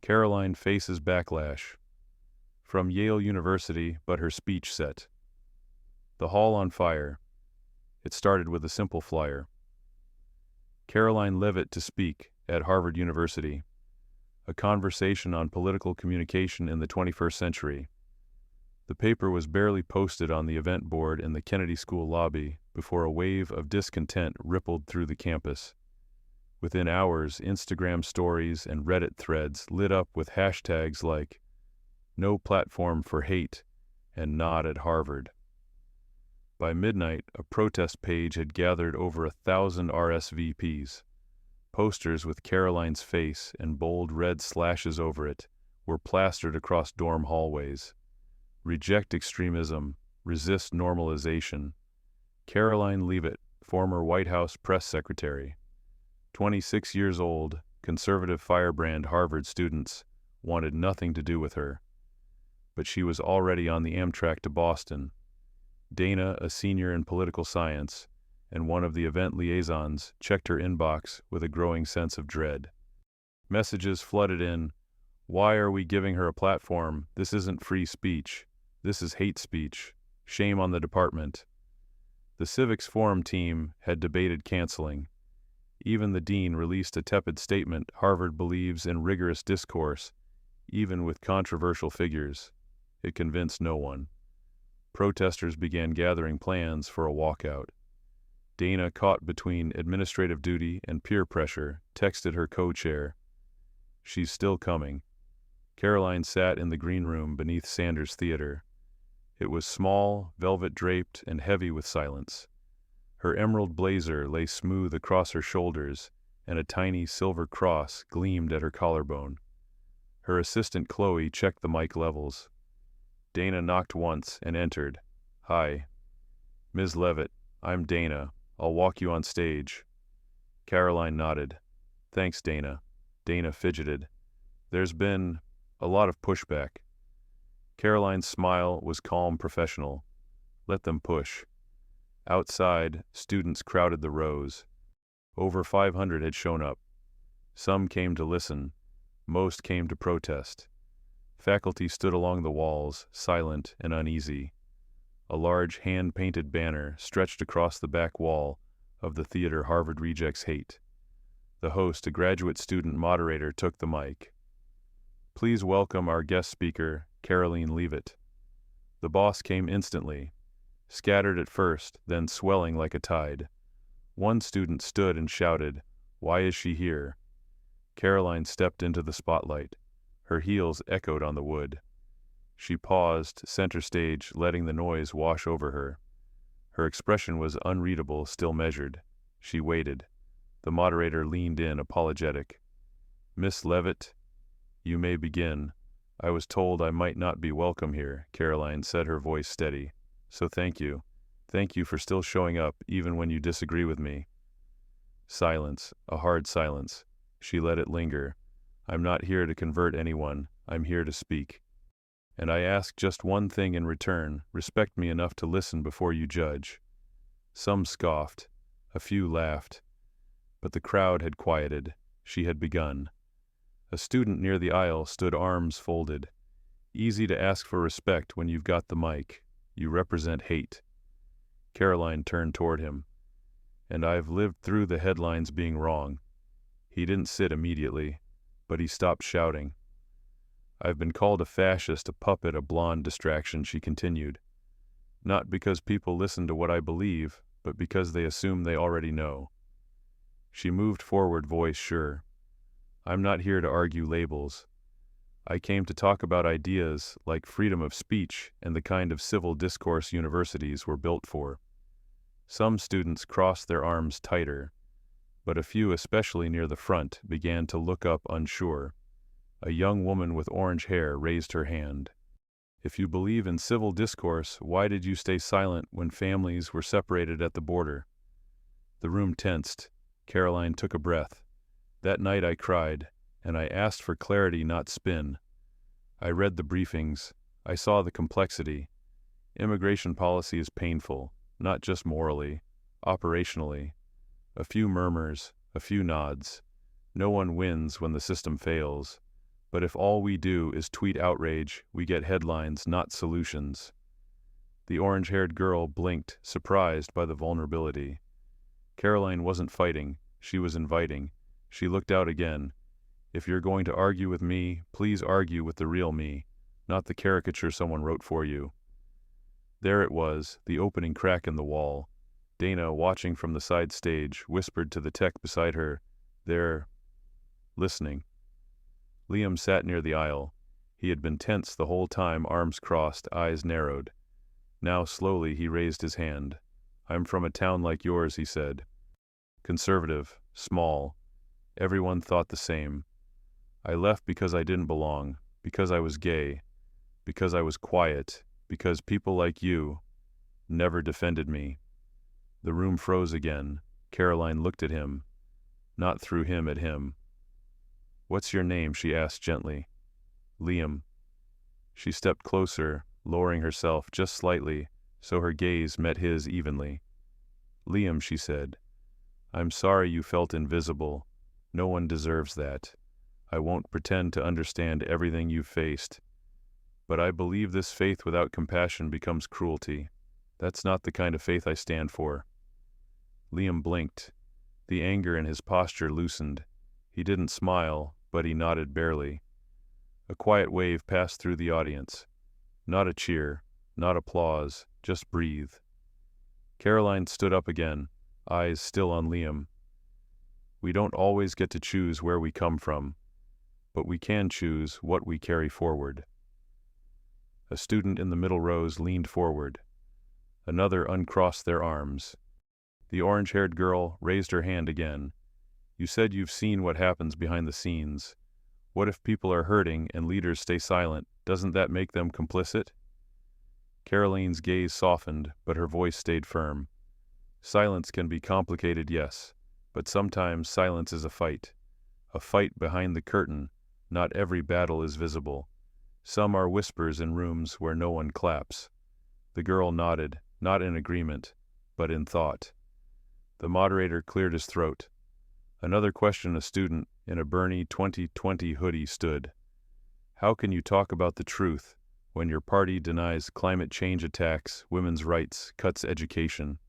Karoline faces backlash. From Yale University, but her speech set. The hall on fire. It started with a simple flyer. Karoline Leavitt to speak at Harvard University. A conversation on political communication in the 21st century. The paper was barely posted on the event board in the Kennedy School lobby before a wave of discontent rippled through the campus. Within hours, Instagram stories and Reddit threads lit up with hashtags like "No Platform for Hate" and "Not at Harvard." By midnight, a protest page had gathered over 1,000 RSVPs. Posters with Karoline's face and bold red slashes over it were plastered across dorm hallways. Reject extremism, resist normalization. Karoline Leavitt, former White House press secretary. 26 years old, conservative firebrand Harvard students wanted nothing to do with her. But she was already on the Amtrak to Boston. Dana, a senior in political science, and one of the event liaisons, checked her inbox with a growing sense of dread. Messages flooded in. Why are we giving her a platform? This isn't free speech. This is hate speech. Shame on the department. The civics forum team had debated canceling. Even the dean released a tepid statement. Harvard believes in rigorous discourse, even with controversial figures. It convinced no one. Protesters began gathering plans for a walkout. Dana, caught between administrative duty and peer pressure, texted her co-chair. She's still coming. Karoline sat in the green room beneath Sanders Theater. It was small, velvet-draped, and heavy with silence. Her emerald blazer lay smooth across her shoulders, and a tiny silver cross gleamed at her collarbone. Her assistant Chloe checked the mic levels. Dana knocked once and entered. "Hi. Ms. Leavitt, I'm Dana. I'll walk you on stage." Karoline nodded. "Thanks, Dana." Dana fidgeted. "There's been a lot of pushback." Karoline's smile was calm, professional. "Let them push." Outside, students crowded the rows. Over 500 had shown up. Some came to listen. Most came to protest. Faculty stood along the walls, silent and uneasy. A large hand-painted banner stretched across the back wall of the theater. Harvard Rejects Hate. The host, a graduate student moderator, took the mic. "Please welcome our guest speaker, Karoline Leavitt." The boss came instantly, scattered at first, then swelling like a tide. One student stood and shouted, "Why is she here?" Karoline stepped into the spotlight. Her heels echoed on the wood. She paused, center stage, letting the noise wash over her. Her expression was unreadable, still measured. She waited. The moderator leaned in, apologetic. "Miss Leavitt, you may begin. I was told I might not be welcome here," Karoline said, her voice steady. "So thank you. Thank you for still showing up, even when you disagree with me." Silence, a hard silence. She let it linger. "I'm not here to convert anyone. I'm here to speak. And I ask just one thing in return. Respect me enough to listen before you judge." Some scoffed. A few laughed. But the crowd had quieted. She had begun. A student near the aisle stood, arms folded. "Easy to ask for respect when you've got the mic. You represent hate." Karoline turned toward him. "And I've lived through the headlines being wrong." He didn't sit immediately, but he stopped shouting. "I've been called a fascist, a puppet, a blonde distraction," she continued. "Not because people listen to what I believe, but because they assume they already know." She moved forward, voice sure. "I'm not here to argue labels. I came to talk about ideas like freedom of speech and the kind of civil discourse universities were built for." Some students crossed their arms tighter, but a few, especially near the front, began to look up unsure. A young woman with orange hair raised her hand. "If you believe in civil discourse, why did you stay silent when families were separated at the border?" The room tensed. Karoline took a breath. "That night I cried, and I asked for clarity, not spin. I read the briefings. I saw the complexity. Immigration policy is painful, not just morally, operationally. A few murmurs, a few nods. No one wins when the system fails. But if all we do is tweet outrage, we get headlines, not solutions. The orange-haired girl blinked, surprised by the vulnerability. Karoline wasn't fighting, she was inviting. She looked out again. If you're going to argue with me, please argue with the real me, not the caricature someone wrote for you. There it was, the opening crack in the wall. Dana, watching from the side stage, whispered to the tech beside her, "They're listening." Liam sat near the aisle. He had been tense the whole time, arms crossed, eyes narrowed. Now slowly he raised his hand. "I'm from a town like yours," he said. "Conservative, small. Everyone thought the same. I left because I didn't belong, because I was gay, because I was quiet, because people like you never defended me." The room froze again. Karoline looked at him, not through him at him. "What's your name?" she asked gently. "Liam." She stepped closer, lowering herself just slightly, so her gaze met his evenly. "Liam," she said, "I'm sorry you felt invisible. No one deserves that. I won't pretend to understand everything you've faced. But I believe this faith without compassion becomes cruelty. That's not the kind of faith I stand for." Liam blinked. The anger in his posture loosened. He didn't smile, but he nodded barely. A quiet wave passed through the audience. Not a cheer, not applause, just breathe. Karoline stood up again, eyes still on Liam. "We don't always get to choose where we come from, but we can choose what we carry forward." A student in the middle rows leaned forward. Another uncrossed their arms. The orange-haired girl raised her hand again. "You said you've seen what happens behind the scenes. What if people are hurting and leaders stay silent? Doesn't that make them complicit?" Karoline's gaze softened, but her voice stayed firm. "Silence can be complicated, yes, but sometimes silence is a fight behind the curtain. Not every battle is visible. Some are whispers in rooms where no one claps." The girl nodded, not in agreement, but in thought. The moderator cleared his throat. Another question. A student in a Bernie 2020 hoodie stood. "How can you talk about the truth when your party denies climate change attacks, women's rights, cuts education?"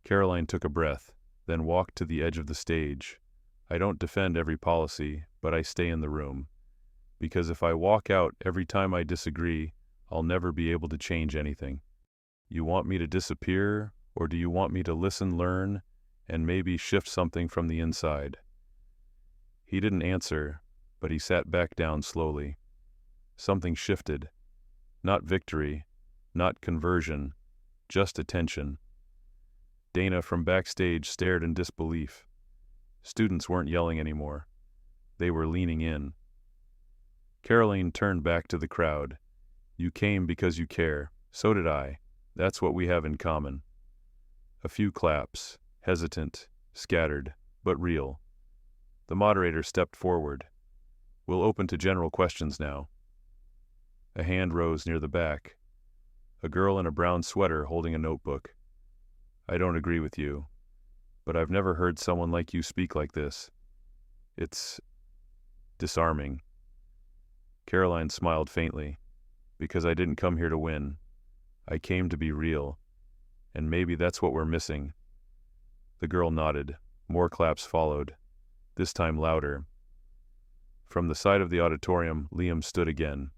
Karoline took a breath, then walked to the edge of the stage. "I don't defend every policy, but I stay in the room. Because if I walk out every time I disagree, I'll never be able to change anything. You want me to disappear, or do you want me to listen, learn, and maybe shift something from the inside?" He didn't answer, but he sat back down slowly. Something shifted. Not victory, not conversion, just attention. Dana from backstage stared in disbelief. Students weren't yelling anymore. They were leaning in. Karoline turned back to the crowd. "You came because you care. So did I. That's what we have in common." A few claps, hesitant, scattered, but real. The moderator stepped forward. "We'll open to general questions now." A hand rose near the back. A girl in a brown sweater holding a notebook. "I don't agree with you, but I've never heard someone like you speak like this. It's disarming." Karoline smiled faintly. "Because I didn't come here to win. I came to be real. And maybe that's what we're missing." The girl nodded. More claps followed, this time louder. From the side of the auditorium, Liam stood again.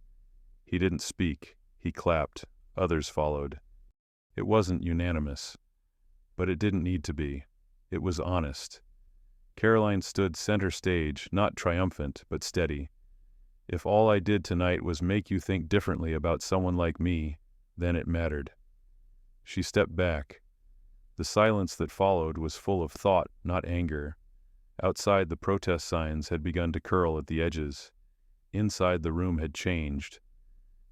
He didn't speak. He clapped. Others followed. It wasn't unanimous, but it didn't need to be. It was honest. Karoline stood center stage, not triumphant, but steady. "If all I did tonight was make you think differently about someone like me, then it mattered." She stepped back. The silence that followed was full of thought, not anger. Outside, the protest signs had begun to curl at the edges. Inside, the room had changed.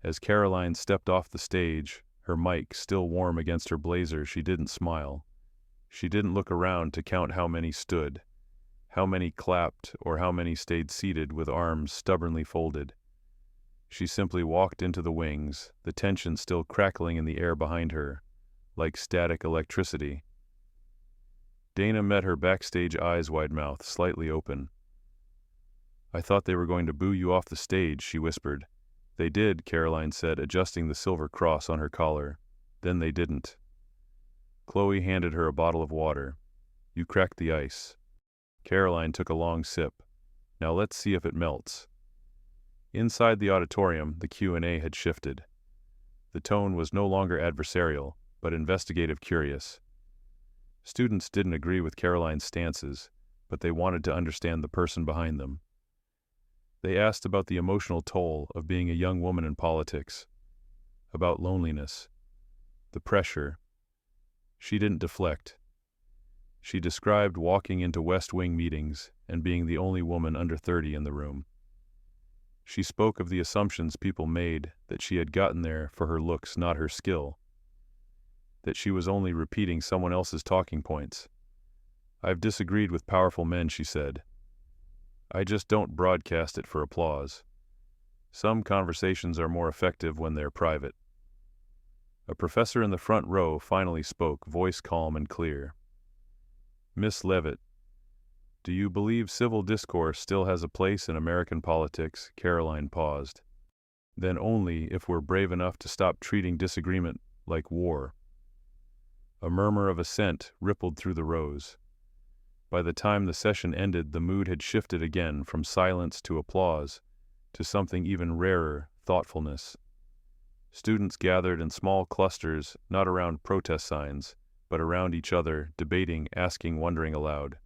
As Karoline stepped off the stage, her mic still warm against her blazer, she didn't smile. She didn't look around to count how many stood, how many clapped, or how many stayed seated with arms stubbornly folded. She simply walked into the wings, the tension still crackling in the air behind her, like static electricity. Dana met her backstage, eyes wide-mouthed, slightly open. I thought they were going to boo you off the stage, she whispered. They did, Karoline said, adjusting the silver cross on her collar. Then they didn't. Chloe handed her a bottle of water. You cracked the ice. Karoline took a long sip. Now let's see if it melts. Inside the auditorium, the Q&A had shifted. The tone was no longer adversarial, but investigative curious. Students didn't agree with Karoline's stances, but they wanted to understand the person behind them. They asked about the emotional toll of being a young woman in politics, about loneliness, the pressure. She didn't deflect. She described walking into West Wing meetings and being the only woman under 30 in the room. She spoke of the assumptions people made that she had gotten there for her looks, not her skill, that she was only repeating someone else's talking points. I've disagreed with powerful men, she said. I just don't broadcast it for applause. Some conversations are more effective when they're private. A professor in the front row finally spoke, voice calm and clear. Miss Levitt, do you believe civil discourse still has a place in American politics? Karoline paused. Then only if we're brave enough to stop treating disagreement like war. A murmur of assent rippled through the rows. By the time the session ended, the mood had shifted again from silence to applause, to something even rarer, thoughtfulness. Students gathered in small clusters, not around protest signs, but around each other, debating, asking, wondering aloud.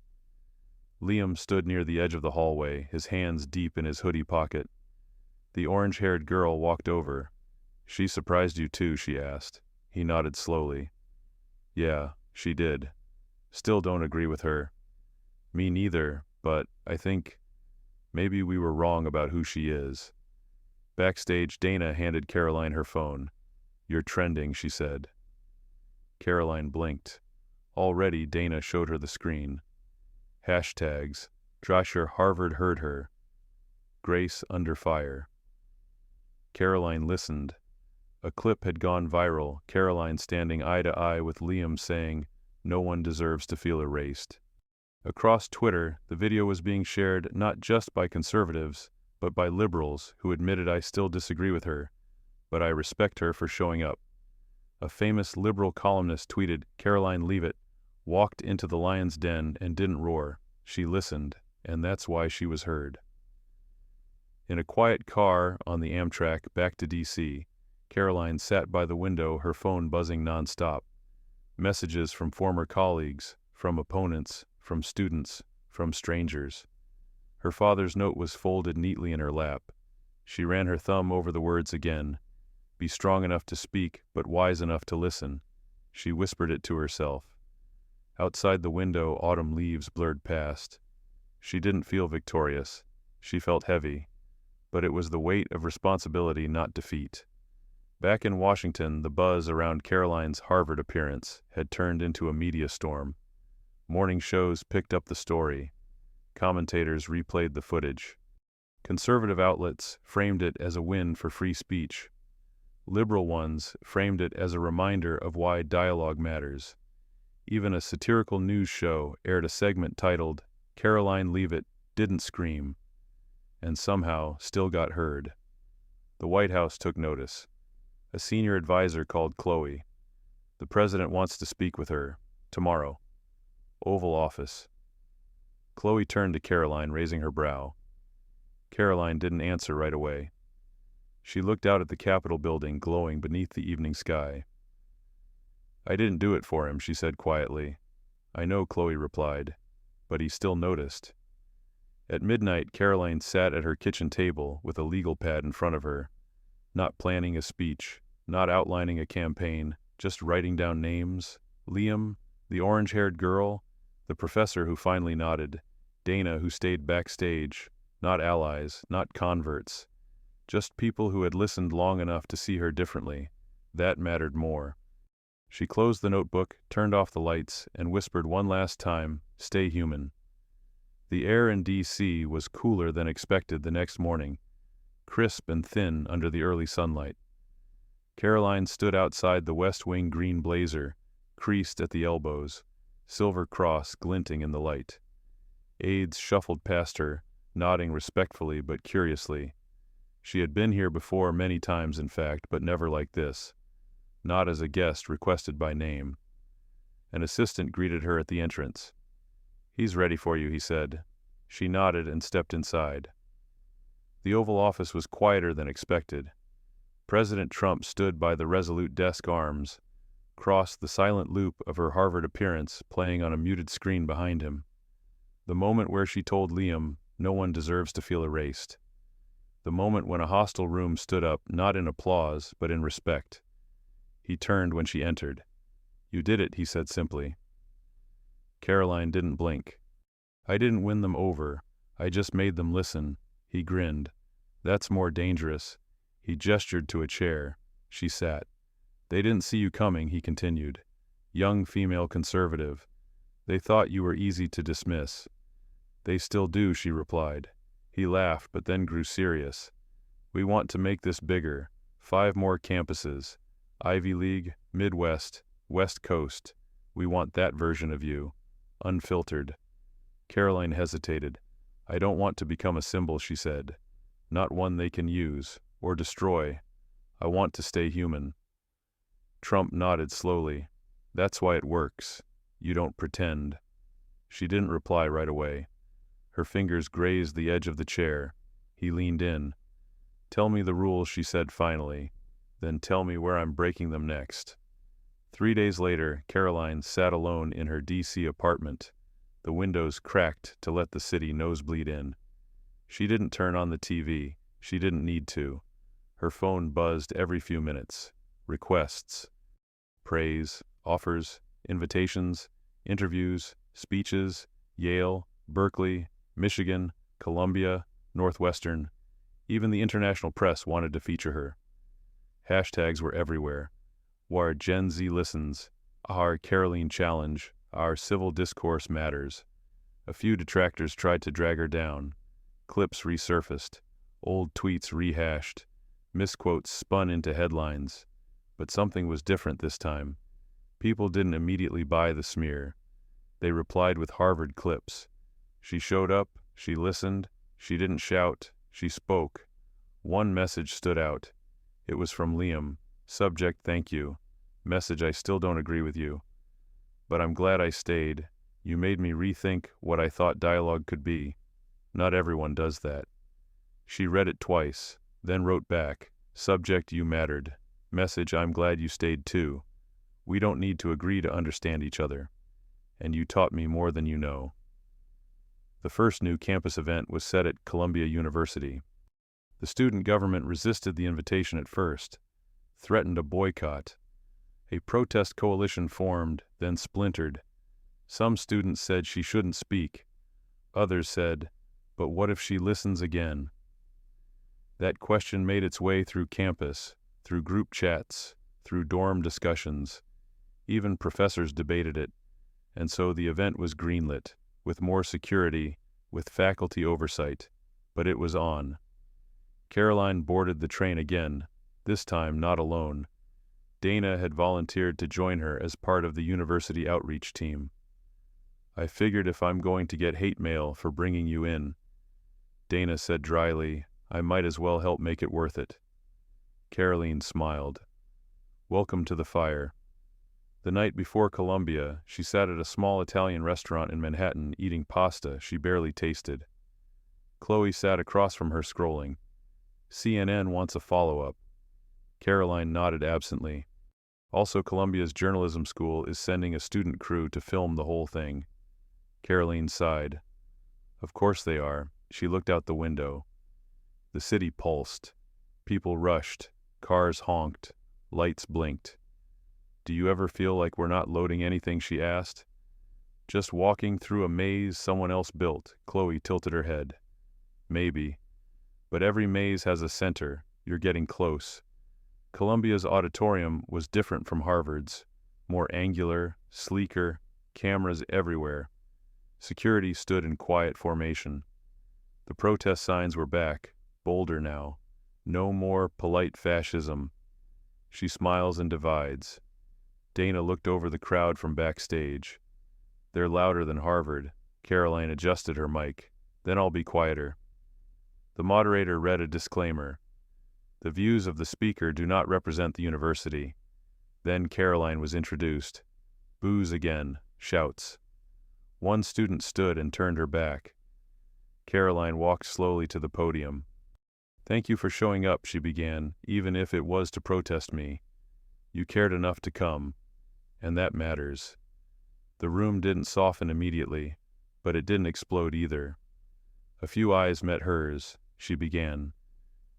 Liam stood near the edge of the hallway, his hands deep in his hoodie pocket. The orange-haired girl walked over. She surprised you too, she asked. He nodded slowly. Yeah, she did. Still don't agree with her. Me neither, but I think maybe we were wrong about who she is. Backstage, Dana handed Karoline her phone. You're trending, she said. Karoline blinked. Already, Dana showed her the screen. Hashtags. Drasher Harvard heard her. Grace under fire. Karoline listened. A clip had gone viral, Karoline standing eye to eye with Liam saying, "No one deserves to feel erased." Across Twitter, the video was being shared not just by conservatives, but by liberals who admitted I still disagree with her, but I respect her for showing up. A famous liberal columnist tweeted, Karoline Leavitt walked into the lion's den and didn't roar. She listened, and that's why she was heard. In a quiet car on the Amtrak back to D.C., Karoline sat by the window, her phone buzzing nonstop. Messages from former colleagues, from opponents, from students, from strangers. Her father's note was folded neatly in her lap. She ran her thumb over the words again. Be strong enough to speak, but wise enough to listen. She whispered it to herself. Outside the window, autumn leaves blurred past. She didn't feel victorious. She felt heavy. But it was the weight of responsibility, not defeat. Back in Washington, the buzz around Karoline's Harvard appearance had turned into a media storm. Morning shows picked up the story. Commentators replayed the footage. Conservative outlets framed it as a win for free speech. Liberal ones framed it as a reminder of why dialogue matters. Even a satirical news show aired a segment titled, Karoline Leavitt Didn't Scream, and somehow still got heard. The White House took notice. A senior advisor called Chloe. The president wants to speak with her. Tomorrow. Oval Office. Chloe turned to Karoline, raising her brow. Karoline didn't answer right away. She looked out at the Capitol building glowing beneath the evening sky. I didn't do it for him, she said quietly. I know, Chloe replied, but he still noticed. At midnight, Karoline sat at her kitchen table with a legal pad in front of her, not planning a speech, not outlining a campaign, just writing down names. Liam, the orange-haired girl, the professor who finally nodded, Dana who stayed backstage, not allies, not converts, just people who had listened long enough to see her differently. That mattered more. She closed the notebook, turned off the lights, and whispered one last time, "Stay human." The air in D.C. was cooler than expected the next morning, crisp and thin under the early sunlight. Karoline stood outside the West Wing green blazer, creased at the elbows, silver cross glinting in the light. Aides shuffled past her, nodding respectfully but curiously. She had been here before many times, in fact, but never like this. Not as a guest requested by name. An assistant greeted her at the entrance. "He's ready for you," he said. She nodded and stepped inside. The Oval Office was quieter than expected. President Trump stood by the resolute desk, arms crossed, the silent loop of her Harvard appearance playing on a muted screen behind him. The moment where she told Liam, "No one deserves to feel erased." The moment when a hostile room stood up, not in applause, but in respect. He turned when she entered. "You did it," he said simply. Karoline didn't blink. "I didn't win them over. I just made them listen." He grinned. "That's more dangerous." He gestured to a chair. She sat. "They didn't see you coming," he continued. "Young female conservative. They thought you were easy to dismiss." "They still do," she replied. He laughed, but then grew serious. "We want to make this bigger. 5 more campuses. Ivy League, Midwest, West Coast. We want that version of you. Unfiltered." Karoline hesitated. "I don't want to become a symbol," she said. "Not one they can use, or destroy. I want to stay human." Trump nodded slowly. "That's why it works. You don't pretend." She didn't reply right away. Her fingers grazed the edge of the chair. He leaned in. "Tell me the rules," she said finally. "Then tell me where I'm breaking them next." 3 days later, Karoline sat alone in her D.C. apartment. The windows cracked to let the city nosebleed in. She didn't turn on the TV. She didn't need to. Her phone buzzed every few minutes. Requests. Praise, offers, invitations, interviews, speeches, Yale, Berkeley, Michigan, Columbia, Northwestern. Even the international press wanted to feature her. Hashtags were everywhere. Our Gen Z listens, our Karoline challenge, our civil discourse matters. A few detractors tried to drag her down. Clips resurfaced, old tweets rehashed, misquotes spun into headlines. But something was different this time. People didn't immediately buy the smear. They replied with Harvard clips. She showed up, she listened, she didn't shout, she spoke. One message stood out. It was from Liam. Subject: "Thank you." Message: "I still don't agree with you. But I'm glad I stayed. You made me rethink what I thought dialogue could be." Not everyone does that. She read it twice, then wrote back. Subject: "You mattered." Message: "I'm glad you stayed too. We don't need to agree to understand each other. And you taught me more than you know." The first new campus event was set at Columbia University. The student government resisted the invitation at first, threatened a boycott. A protest coalition formed, then splintered. Some students said she shouldn't speak. Others said, "But what if she listens again?" That question made its way through campus, through group chats, through dorm discussions. Even professors debated it, and so the event was greenlit, with more security, with faculty oversight. But it was on. Karoline boarded the train again, this time not alone. Dana had volunteered to join her as part of the university outreach team. "I figured if I'm going to get hate mail for bringing you in," Dana said dryly, "I might as well help make it worth it." Karoline smiled. "Welcome to the fire." The night before Columbia, she sat at a small Italian restaurant in Manhattan eating pasta she barely tasted. Chloe sat across from her scrolling. "CNN wants a follow-up." Karoline nodded absently. "Also, Columbia's journalism school is sending a student crew to film the whole thing." Karoline sighed. "Of course they are." She looked out the window. The city pulsed. People rushed. Cars honked. Lights blinked. "Do you ever feel like we're not loading anything?" she asked. "Just walking through a maze someone else built." Chloe tilted her head. "Maybe. But every maze has a center. You're getting close." Columbia's auditorium was different from Harvard's. More angular, sleeker, cameras everywhere. Security stood in quiet formation. The protest signs were back, bolder now. "No more polite fascism." She smiles and divides. Dana looked over the crowd from backstage. "They're louder than Harvard." Karoline adjusted her mic. "Then I'll be quieter." The moderator read a disclaimer. The views of the speaker do not represent the university. Then Karoline was introduced. Boos again, shouts. One student stood and turned her back. Karoline walked slowly to the podium. "Thank you for showing up," she began, "even if it was to protest me. You cared enough to come, and that matters." The room didn't soften immediately, but it didn't explode either. A few eyes met hers. She began.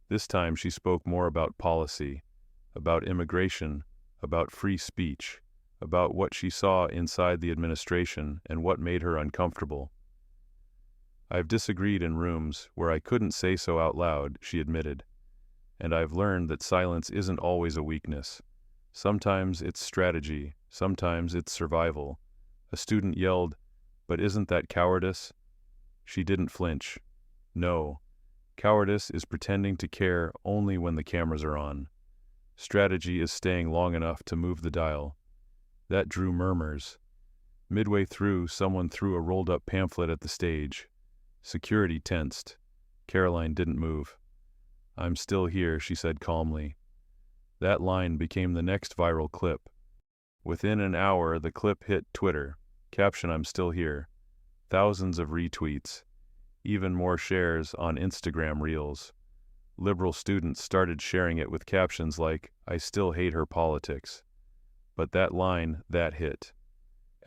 This time she spoke more about policy, about immigration, about free speech, about what she saw inside the administration and what made her uncomfortable. "I've disagreed in rooms where I couldn't say so out loud," she admitted. "And I've learned that silence isn't always a weakness. Sometimes it's strategy, sometimes it's survival." A student yelled, "But isn't that cowardice?" She didn't flinch. "No. Cowardice is pretending to care only when the cameras are on. Strategy is staying long enough to move the dial." That drew murmurs. Midway through, someone threw a rolled-up pamphlet at the stage. Security tensed. Karoline didn't move. "I'm still here," she said calmly. That line became the next viral clip. Within an hour, the clip hit Twitter. Caption, "I'm still here." Thousands of retweets. Even more shares on Instagram Reels. Liberal students started sharing it with captions like, "I still hate her politics." But that line, that hit.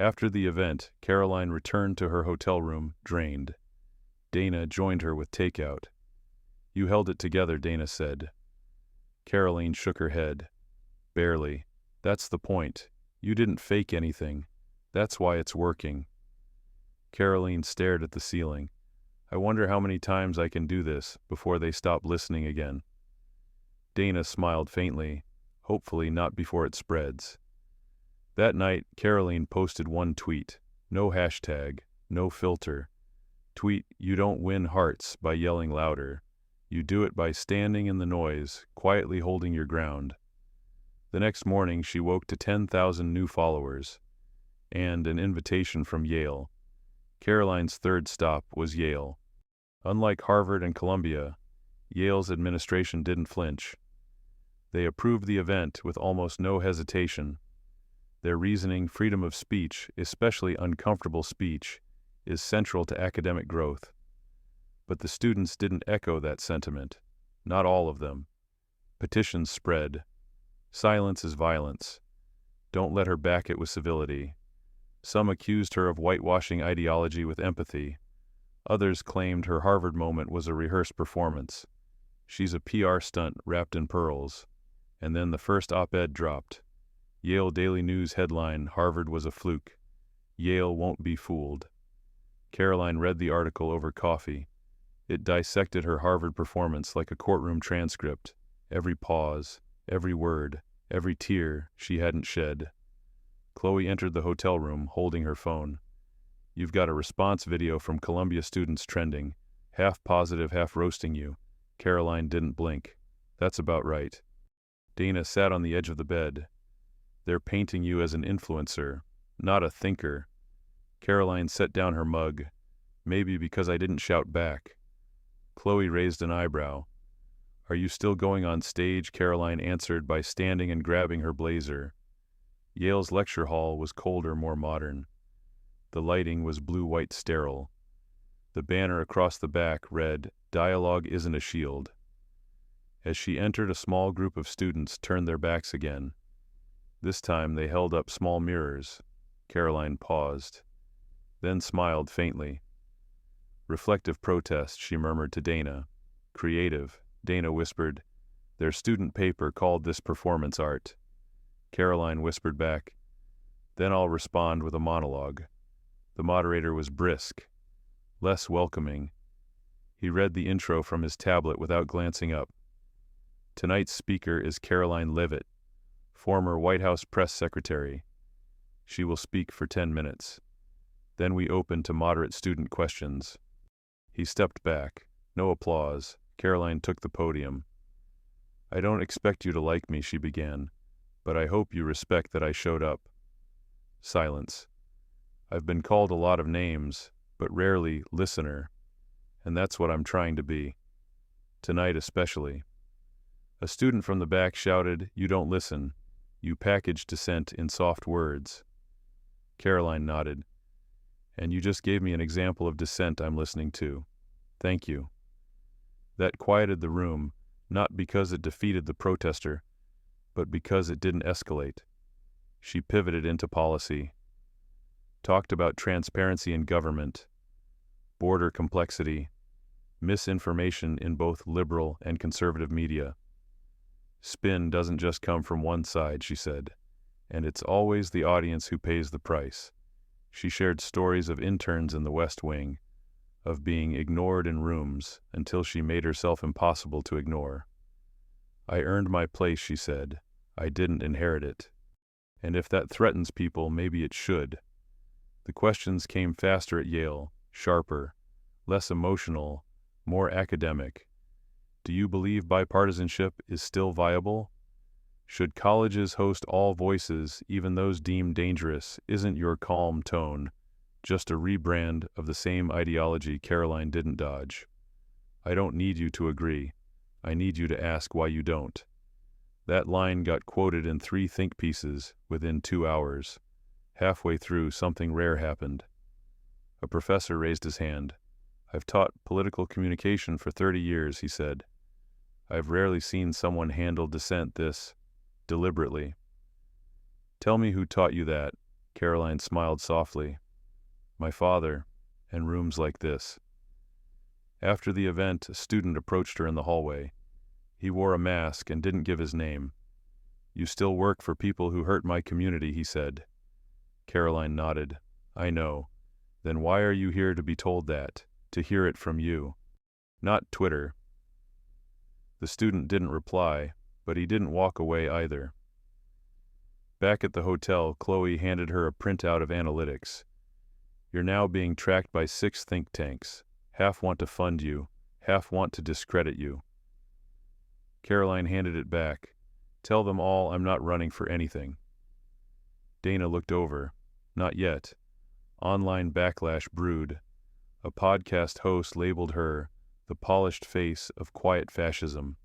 After the event, Karoline returned to her hotel room, drained. Dana joined her with takeout. "You held it together," Dana said. Karoline shook her head. "Barely. That's the point. You didn't fake anything. That's why it's working." Karoline stared at the ceiling. "I wonder how many times I can do this before they stop listening again." Dana smiled faintly. "Hopefully not before it spreads." That night, Karoline posted one tweet. No hashtag, no filter. Tweet, "You don't win hearts by yelling louder. You do it by standing in the noise, quietly holding your ground." The next morning, she woke to 10,000 new followers and an invitation from Yale. Karoline's third stop was Yale. Unlike Harvard and Columbia, Yale's administration didn't flinch. They approved the event with almost no hesitation. Their reasoning, freedom of speech, especially uncomfortable speech, is central to academic growth. But the students didn't echo that sentiment. Not all of them. Petitions spread. "Silence is violence. Don't let her back it with civility." Some accused her of whitewashing ideology with empathy. Others claimed her Harvard moment was a rehearsed performance. "She's a PR stunt wrapped in pearls." And then the first op-ed dropped. Yale Daily News headline, "Harvard was a fluke. Yale won't be fooled." Karoline read the article over coffee. It dissected her Harvard performance like a courtroom transcript. Every pause, every word, every tear she hadn't shed. Chloe entered the hotel room, holding her phone. "You've got a response video from Columbia students trending. Half positive, half roasting you." Karoline didn't blink. "That's about right." Dana sat on the edge of the bed. "They're painting you as an influencer, not a thinker." Karoline set down her mug. "Maybe because I didn't shout back." Chloe raised an eyebrow. "Are you still going on stage?" Karoline answered by standing and grabbing her blazer. Yale's lecture hall was colder, more modern. The lighting was blue-white sterile. The banner across the back read, "Dialogue isn't a shield." As she entered, a small group of students turned their backs again. This time they held up small mirrors. Karoline paused, then smiled faintly. "Reflective protest," she murmured to Dana. "Creative," Dana whispered. "Their student paper called this performance art." Karoline whispered back, "Then I'll respond with a monologue." The moderator was brisk, less welcoming. He read the intro from his tablet without glancing up. "Tonight's speaker is Karoline Leavitt, former White House press secretary. She will speak for 10 minutes. Then we open to moderate student questions." He stepped back. No applause. Karoline took the podium. "I don't expect you to like me," she began, "but I hope you respect that I showed up." Silence. "I've been called a lot of names, but rarely listener, and that's what I'm trying to be." tonight especially. A student from the back shouted, "You don't listen. You package dissent in soft words." Karoline nodded. "And you just gave me an example of dissent I'm listening to. Thank you." That quieted the room, not because it defeated the protester, but because it didn't escalate. She pivoted into policy. Talked about transparency in government, border complexity, misinformation in both liberal and conservative media. Spin doesn't just come from one side, she said, and it's always the audience who pays the price. She shared stories of interns in the West Wing, of being ignored in rooms until she made herself impossible to ignore. "I earned my place," she said. "I didn't inherit it. And if that threatens people, maybe it should." The questions came faster at Yale, sharper, less emotional, more academic. Do you believe bipartisanship is still viable? Should colleges host all voices, even those deemed dangerous? Isn't your calm tone just a rebrand of the same ideology Karoline didn't dodge? "I don't need you to agree. I need you to ask why you don't." That line got quoted in 3 think pieces within 2 hours. Halfway through, something rare happened. A professor raised his hand. "I've taught political communication for 30 years, he said. "I've rarely seen someone handle dissent this deliberately." "Tell me who taught you that." Karoline smiled softly. "My father, and rooms like this." After the event, a student approached her in the hallway. He wore a mask and didn't give his name. "You still work for people who hurt my community," he said. Karoline nodded. "I know. Then why are you here to be told that? To hear it from you? Not Twitter." The student didn't reply, but he didn't walk away either. Back at the hotel, Chloe handed her a printout of analytics. "You're now being tracked by 6 think tanks. Half want to fund you, half want to discredit you." Karoline handed it back. "Tell them all I'm not running for anything." Dana looked over. Not yet. Online backlash brewed. A podcast host labeled her the polished face of quiet fascism.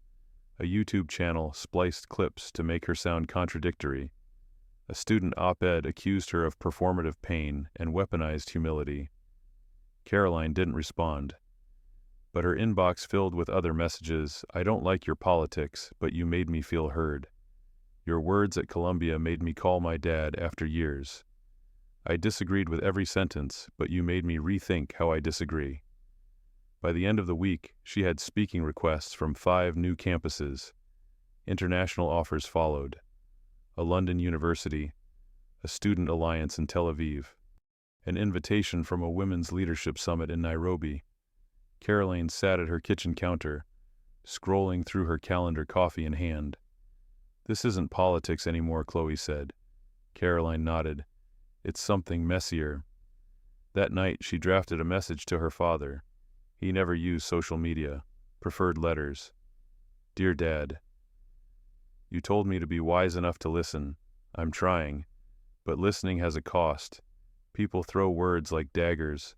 A YouTube channel spliced clips to make her sound contradictory. A student op-ed accused her of performative pain and weaponized humility. Karoline didn't respond. But her inbox filled with other messages. "I don't like your politics, but you made me feel heard. Your words at Columbia made me call my dad after years. I disagreed with every sentence, but you made me rethink how I disagree." By the end of the week, she had speaking requests from 5 new campuses. International offers followed. A London University, a student alliance in Tel Aviv, an invitation from a women's leadership summit in Nairobi. Karoline sat at her kitchen counter, scrolling through her calendar, coffee in hand. "This isn't politics anymore," Chloe said. Karoline nodded. "It's something messier." That night, she drafted a message to her father. He never used social media, preferred letters. "Dear Dad, you told me to be wise enough to listen. I'm trying, but listening has a cost. People throw words like daggers.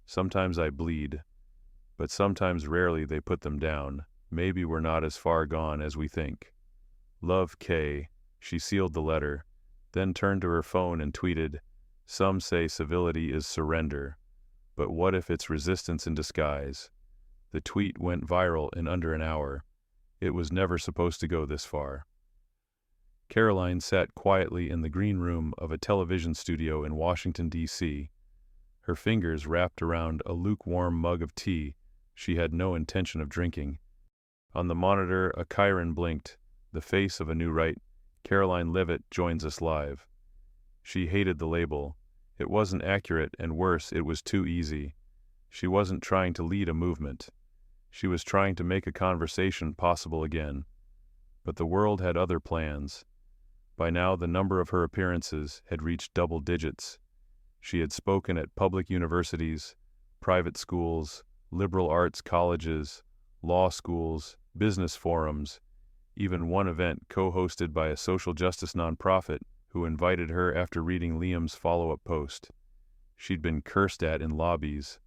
Sometimes I bleed, but sometimes rarely they put them down. Maybe we're not as far gone as we think. Love, K." She sealed the letter, then turned to her phone and tweeted, "Some say civility is surrender, but what if it's resistance in disguise?" The tweet went viral in under an hour. It was never supposed to go this far. Karoline sat quietly in the green room of a television studio in Washington, D.C., her fingers wrapped around a lukewarm mug of tea she had no intention of drinking. On the monitor, a chyron blinked, the face of a new right. "Karoline Levitt joins us live." She hated the label. It wasn't accurate, and worse, it was too easy. She wasn't trying to lead a movement. She was trying to make a conversation possible again. But the world had other plans. By now, the number of her appearances had reached double digits. She had spoken at public universities, private schools, liberal arts colleges, law schools, business forums, even one event co-hosted by a social justice nonprofit who invited her after reading Liam's follow-up post. She'd been cursed at in lobbies,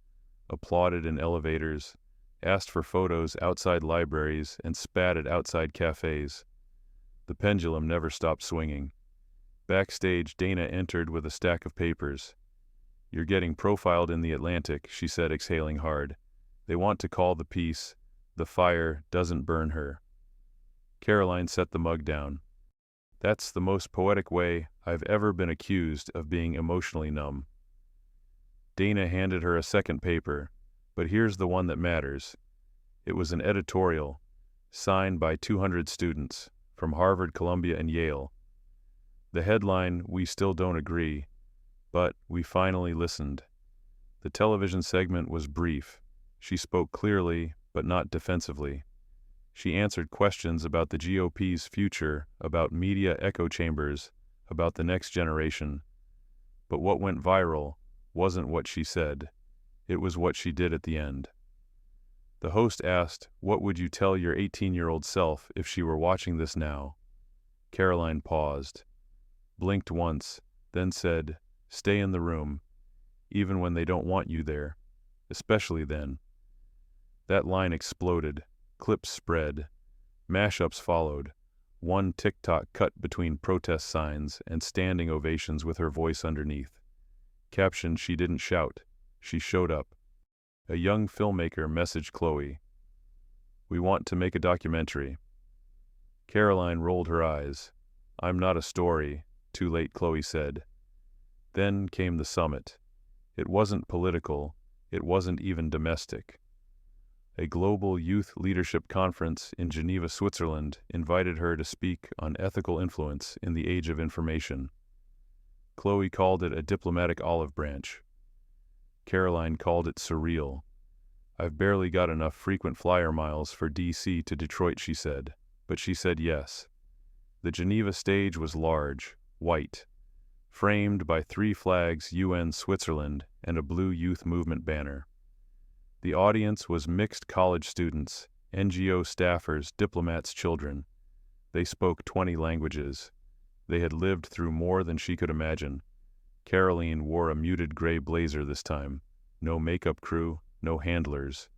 applauded in elevators, asked for photos outside libraries, and spat at outside cafes. The pendulum never stopped swinging. Backstage, Dana entered with a stack of papers. "You're getting profiled in The Atlantic," she said, exhaling hard. "They want to call the piece, 'The Fire Doesn't Burn Her.'" Karoline set the mug down. "That's the most poetic way I've ever been accused of being emotionally numb." Dana handed her a second paper, but here's the one that matters. It was an editorial, signed by 200 students, from Harvard, Columbia, and Yale. The headline, "We Still Don't Agree, but we finally listened." The television segment was brief. She spoke clearly, but not defensively. She answered questions about the GOP's future, about media echo chambers, about the next generation. But what went viral wasn't what she said. It was what she did at the end. The host asked, "What would you tell your 18-year-old self if she were watching this now?" Karoline paused, blinked once, then said, "Stay in the room, even when they don't want you there, especially then." That line exploded. Clips spread. Mashups followed. One TikTok cut between protest signs and standing ovations with her voice underneath. Captioned, "She didn't shout. She showed up." A young filmmaker messaged Chloe, "We want to make a documentary." Karoline rolled her eyes. "I'm not a story." "Too late," Chloe said. Then came the summit. It wasn't political. It wasn't even domestic. A global youth leadership conference in Geneva, Switzerland, invited her to speak on ethical influence in the age of information. Chloe called it a diplomatic olive branch. Karoline called it surreal. "I've barely got enough frequent flyer miles for DC to Detroit," she said. But she said yes. The Geneva stage was large, white, framed by 3 flags, UN Switzerland, and a blue youth movement banner. The audience was mixed college students, NGO staffers, diplomats' children. They spoke 20 languages. They had lived through more than she could imagine. Karoline wore a muted gray blazer this time. No makeup crew, no handlers.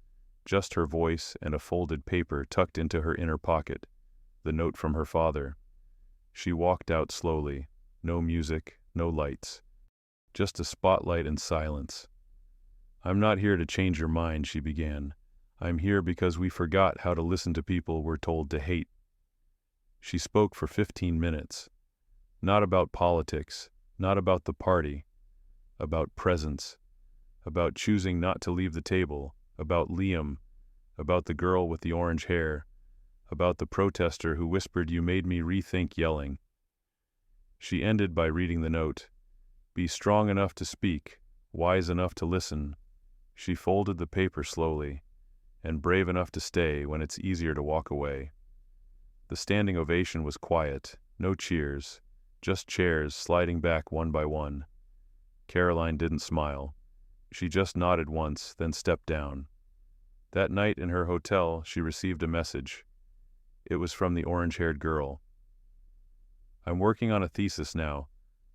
Just her voice and a folded paper tucked into her inner pocket. The note from her father. She walked out slowly. No music, no lights. Just a spotlight and silence. "I'm not here to change your mind," she began. "I'm here because we forgot how to listen to people we're told to hate." She spoke for 15 minutes. Not about politics, not about the party. About presence. About choosing not to leave the table. About Liam. About the girl with the orange hair. About the protester who whispered, "You made me rethink yelling." She ended by reading the note. "Be strong enough to speak, wise enough to listen." She folded the paper slowly, "and brave enough to stay when it's easier to walk away." The standing ovation was quiet, no cheers, just chairs sliding back one by one. Karoline didn't smile. She just nodded once, then stepped down. That night in her hotel, she received a message. It was from the orange-haired girl. "I'm working on a thesis now,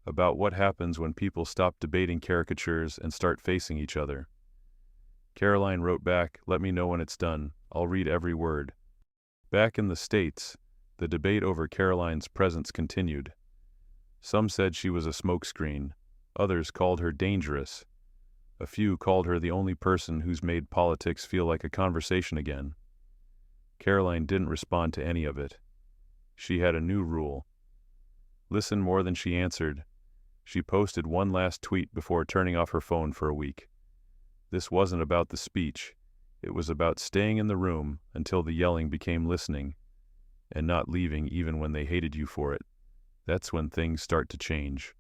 about what happens when people stop debating caricatures and start facing each other." Karoline wrote back, "Let me know when it's done. I'll read every word." Back in the States, the debate over Karoline's presence continued. Some said she was a smokescreen. Others called her dangerous. A few called her the only person who's made politics feel like a conversation again. Karoline didn't respond to any of it. She had a new rule. Listen more than she answered. She posted one last tweet before turning off her phone for a week. This wasn't about the speech. It was about staying in the room until the yelling became listening, and not leaving even when they hated you for it. That's when things start to change.